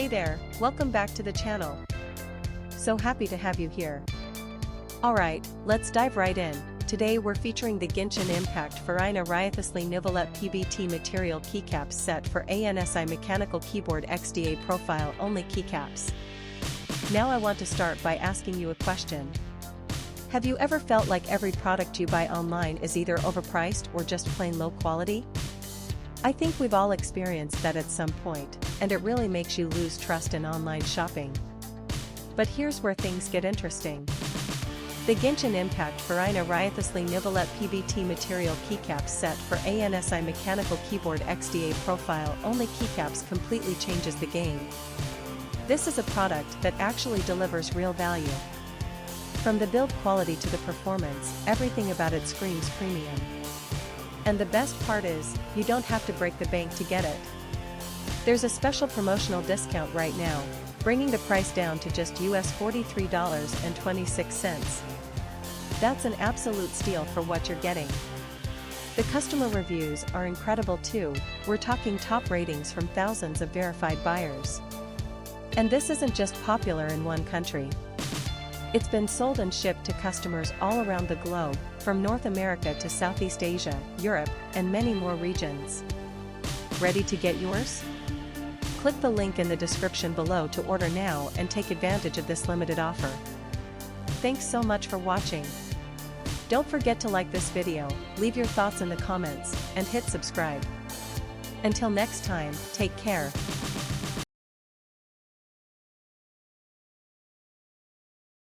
Hey there, welcome back to the channel. So happy to have you here. Alright, let's dive right in. Today we're featuring the Genshin Impact Furina Wriothesley Neuvillette Pbt material keycaps set for ANSI mechanical keyboard XDA profile only keycaps. Now I want to start by asking you a question. Have you ever felt like every product you buy online is either overpriced or just plain low quality? I think we've all experienced that at some point, and it really makes you lose trust in online shopping. But here's where things get interesting. The Genshin Impact Furina Wriothesley Neuvillette Pbt material keycaps set for ANSI mechanical keyboard XDA profile only keycaps completely changes the game. This is a product that actually delivers real value. From the build quality to the performance, everything about it screams premium. And the best part is, you don't have to break the bank to get it. There's a special promotional discount right now, bringing the price down to just US $43.26. That's an absolute steal for what you're getting. The customer reviews are incredible too, we're talking top ratings from thousands of verified buyers. And this isn't just popular in one country. It's been sold and shipped to customers all around the globe, from North America to Southeast Asia, Europe, and many more regions. Ready to get yours? Click the link in the description below to order now and take advantage of this limited offer. Thanks so much for watching. Don't forget to like this video, leave your thoughts in the comments, and hit subscribe. Until next time, take care.